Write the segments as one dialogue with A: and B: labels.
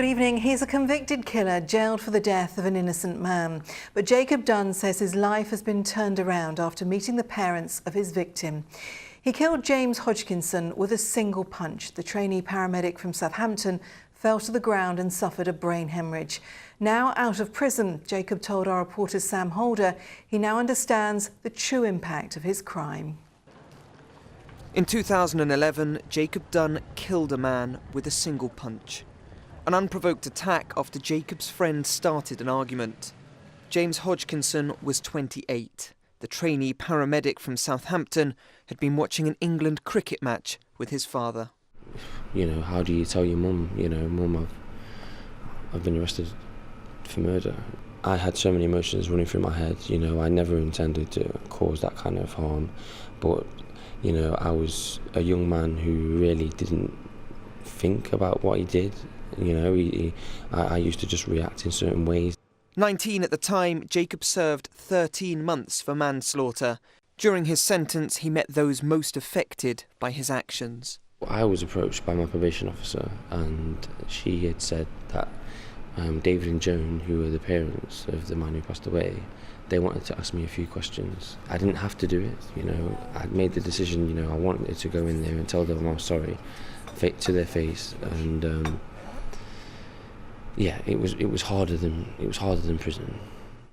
A: Good evening. He's a convicted killer jailed for the death of an innocent man. But Jacob Dunn says his life has been turned around after meeting the parents of his victim. He killed James Hodgkinson with a single punch. The trainee paramedic from Southampton fell to the ground and suffered a brain hemorrhage. Now out of prison, Jacob told our reporter Sam Holder he now understands the true impact of his crime.
B: In 2011, Jacob Dunn killed a man with a single punch. An unprovoked attack after Jacob's friend started an argument. James Hodgkinson was 28. The trainee paramedic from Southampton had been watching an England cricket match with his father.
C: You know, how do you tell your mum, Mum, I've been arrested for murder. I had so many emotions running through my head, I never intended to cause that kind of harm, but, I was a young man who really didn't think about what he did. I used to just react in certain ways.
B: 19 at the time, Jacob served 13 months for manslaughter. During his sentence, he met those most affected by his actions.
C: I was approached by my probation officer, and she had said that David and Joan, who were the parents of the man who passed away, they wanted to ask me a few questions. I didn't have to do it, I'd made the decision, I wanted to go in there and tell them I was sorry to their face, and yeah, it was harder than prison.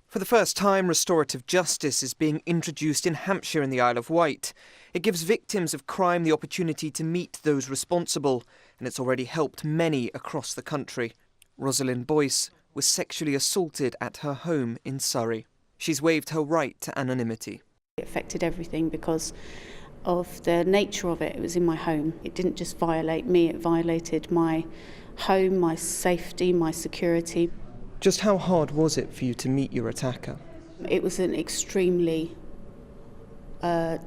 B: For the first time, restorative justice is being introduced in Hampshire in the Isle of Wight. It gives victims of crime the opportunity to meet those responsible, and it's already helped many across the country. Rosalind Boyce was sexually assaulted at her home in Surrey. She's waived her right to anonymity.
D: It affected everything because of the nature of it. It was in my home. It didn't just violate me, it violated my home, my safety, my security.
B: Just how hard was it for you to meet your attacker?
D: It was an extremely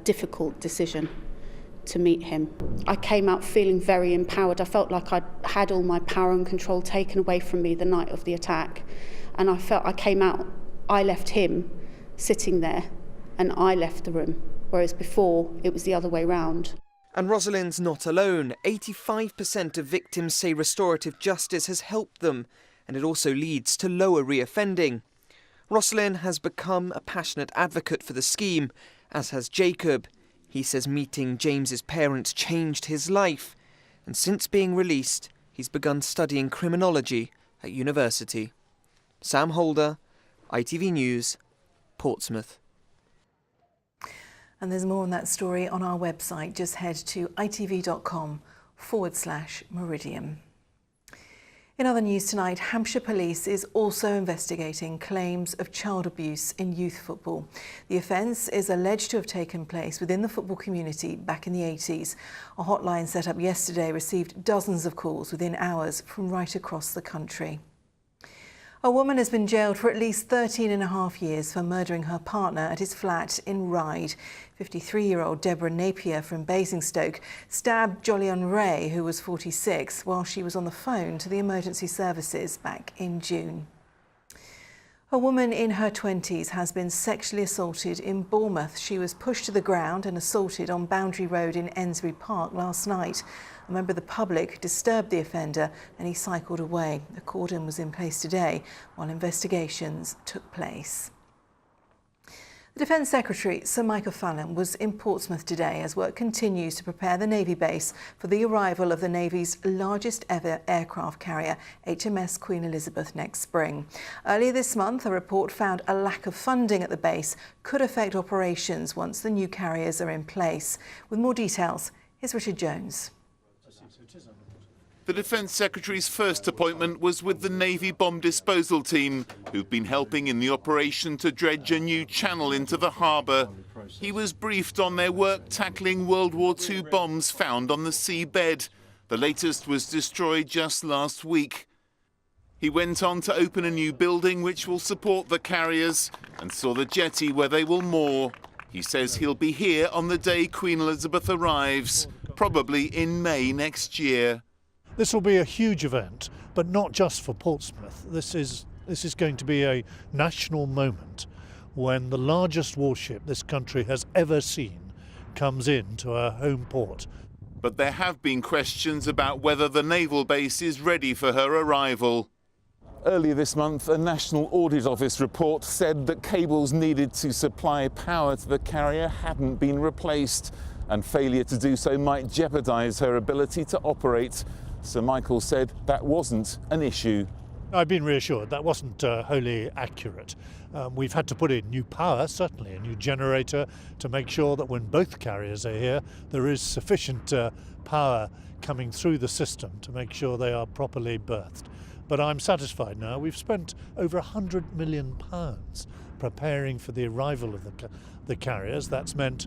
D: difficult decision to meet him. I came out feeling very empowered. I felt like I'd had all my power and control taken away from me the night of the attack. And I felt I came out, I left him sitting there and I left the room, whereas before it was the other way round.
B: And Rosalind's not alone. 85% of victims say restorative justice has helped them, and it also leads to lower reoffending. Rosalind has become a passionate advocate for the scheme, as has Jacob. He says meeting James's parents changed his life, and since being released, he's begun studying criminology at university. Sam Holder, ITV News, Portsmouth.
A: And there's more on that story on our website. Just head to itv.com/Meridian. In other news tonight, Hampshire Police is also investigating claims of child abuse in youth football. The offence is alleged to have taken place within the football community back in the 80s. A hotline set up yesterday received dozens of calls within hours from right across the country. A woman has been jailed for at least 13.5 years for murdering her partner at his flat in Ryde. 53-year-old Deborah Napier from Basingstoke stabbed Jolyon Ray, who was 46, while she was on the phone to the emergency services back in June. A woman in her 20s has been sexually assaulted in Bournemouth. She was pushed to the ground and assaulted on Boundary Road in Ensbury Park last night. A member of the public disturbed the offender and he cycled away. A cordon was in place today while investigations took place. The Defence Secretary, Sir Michael Fallon, was in Portsmouth today as work continues to prepare the Navy base for the arrival of the Navy's largest ever aircraft carrier, HMS Queen Elizabeth, next spring. Earlier this month, a report found a lack of funding at the base could affect operations once the new carriers are in place. With more details, here's Richard Jones.
E: The Defence Secretary's first appointment was with the Navy bomb disposal team, who've been helping in the operation to dredge a new channel into the harbour. He was briefed on their work tackling World War II bombs found on the seabed. The latest was destroyed just last week. He went on to open a new building which will support the carriers and saw the jetty where they will moor. He says he'll be here on the day Queen Elizabeth arrives, probably in May next year.
F: This will be a huge event, but not just for Portsmouth. This is going to be a national moment when the largest warship this country has ever seen comes into our home port.
E: But there have been questions about whether the naval base is ready for her arrival. Earlier this month, a National Audit Office report said that cables needed to supply power to the carrier hadn't been replaced, and failure to do so might jeopardise her ability to operate. Sir Michael said that wasn't an issue.
F: I've been reassured that wasn't wholly accurate. We've had to put in new power, certainly a new generator, to make sure that when both carriers are here, there is sufficient power coming through the system to make sure they are properly berthed. But I'm satisfied now. We've spent over £100 million preparing for the arrival of the carriers. That's meant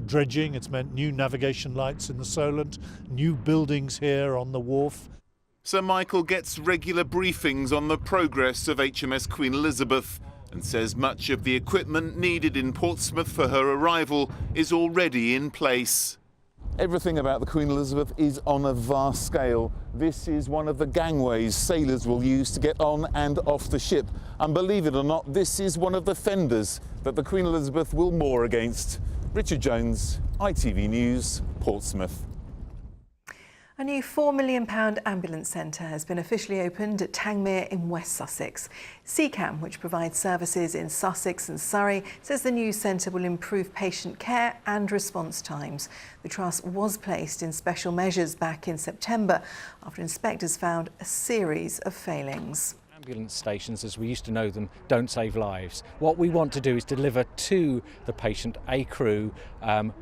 F: dredging, it's meant new navigation lights in the Solent, new buildings here on the wharf.
E: Sir Michael gets regular briefings on the progress of HMS Queen Elizabeth and says much of the equipment needed in Portsmouth for her arrival is already in place. Everything about the Queen Elizabeth is on a vast scale. This is one of the gangways sailors will use to get on and off the ship. And believe it or not, this is one of the fenders that the Queen Elizabeth will moor against. Richard Jones, ITV News, Portsmouth.
A: A new £4 million ambulance centre has been officially opened at Tangmere in West Sussex. CCAM, which provides services in Sussex and Surrey, says the new centre will improve patient care and response times. The trust was placed in special measures back in September after inspectors found a series of failings.
G: Ambulance stations, as we used to know them, don't save lives. What we want to do is deliver to the patient a crew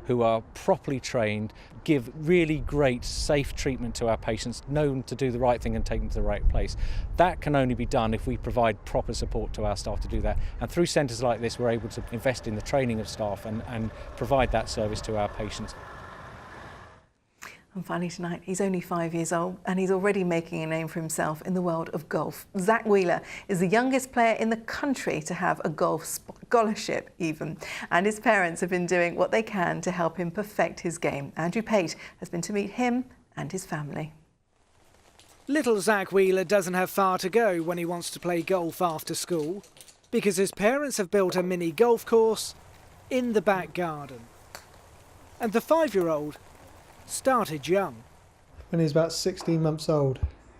G: who are properly trained, give really great safe treatment to our patients, known to do the right thing and take them to the right place. That can only be done if we provide proper support to our staff to do that. And through centres like this, we're able to invest in the training of staff and provide that service to our patients.
A: And finally tonight, he's only 5 years old and he's already making a name for himself in the world of golf. Zach Wheeler is the youngest player in the country to have a golf scholarship even. And his parents have been doing what they can to help him perfect his game. Andrew Pate has been to meet him and his family.
H: Little Zach Wheeler doesn't have far to go when he wants to play golf after school, because his parents have built a mini golf course in the back garden. And the 5-year-old started young.
I: When he was about 16 months old,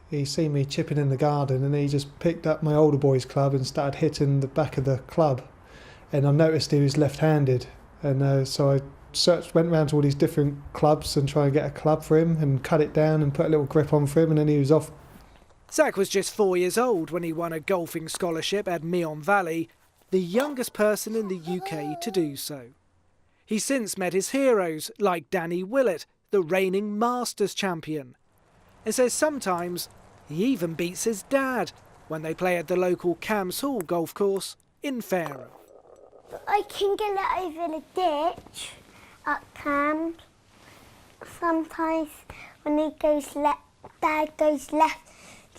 I: he seen me chipping in the garden and he just picked up my older boy's club and started hitting the back of the club. And I noticed he was left-handed, and so I went round to all these different clubs and tried to get a club for him and cut it down and put a little grip on for him, and then he was off.
H: Zach was just 4 years old when he won a golfing scholarship at Meon Valley, the youngest person in the UK to do so. He's since met his heroes like Danny Willett, the reigning Masters champion, and says sometimes he even beats his dad when they play at the local Cams Hall golf course in Fareham.
J: I can get it over the ditch at Cams. Sometimes when he goes left, Dad goes left.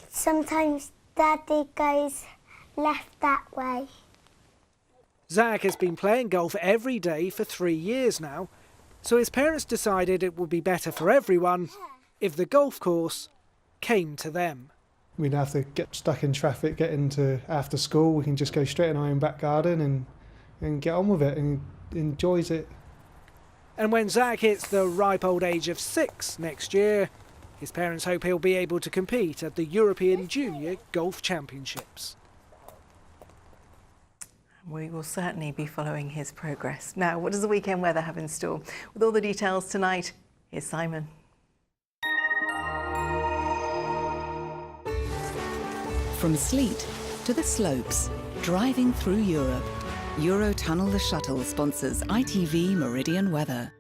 J: Sometimes Daddy goes left that way.
H: Zach has been playing golf every day for 3 years now, so his parents decided it would be better for everyone if the golf course came to them.
I: We'd have to get stuck in traffic, get into after school. We can just go straight in our own back garden and get on with it, and enjoys it.
H: And when Zach hits the ripe old age of 6 next year, his parents hope he'll be able to compete at the European Junior Golf Championships.
A: We will certainly be following his progress. Now, what does the weekend weather have in store? With all the details tonight, here's Simon.
K: From Sleat to the slopes, driving through Europe. Eurotunnel the Shuttle sponsors ITV Meridian weather.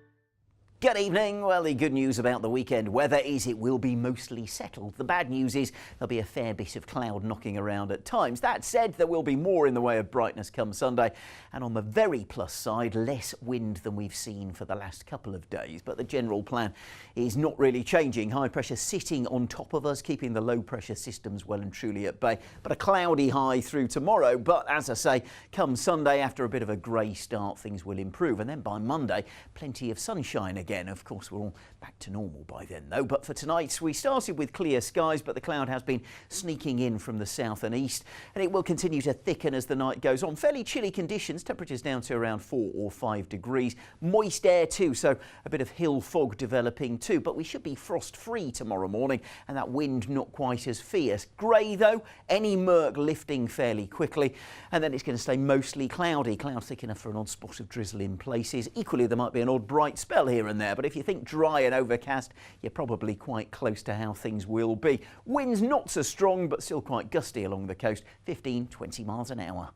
L: Good evening. Well, the good news about the weekend weather is it will be mostly settled. The bad news is there'll be a fair bit of cloud knocking around at times. That said, there will be more in the way of brightness come Sunday. And on the very plus side, less wind than we've seen for the last couple of days. But the general plan is not really changing. High pressure sitting on top of us, keeping the low pressure systems well and truly at bay. But a cloudy high through tomorrow. But as I say, come Sunday, after a bit of a grey start, things will improve. And then by Monday, plenty of sunshine again. again. Of course, we're all back to normal by then, though. But for tonight, we started with clear skies, but the cloud has been sneaking in from the south and east, and it will continue to thicken as the night goes on. Fairly chilly conditions, temperatures down to around 4 or 5 degrees. Moist air too, so a bit of hill fog developing too. But we should be frost-free tomorrow morning, and that wind not quite as fierce. Grey though, any murk lifting fairly quickly, and then it's going to stay mostly cloudy. Clouds thick enough for an odd spot of drizzle in places. Equally, there might be an odd bright spell here and there, but if you think dry and overcast, you're probably quite close to how things will be. Winds not so strong, but still quite gusty along the coast, 15-20 miles an hour.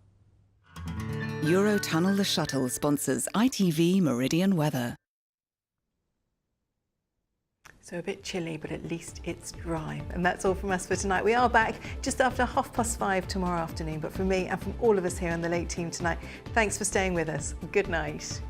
K: Eurotunnel the Shuttle sponsors ITV Meridian weather.
A: So a bit chilly, but at least it's dry. And that's all from us for tonight. We are back just after 5:30 tomorrow afternoon. But from me and from all of us here on the Late Team tonight, thanks for staying with us. Good night.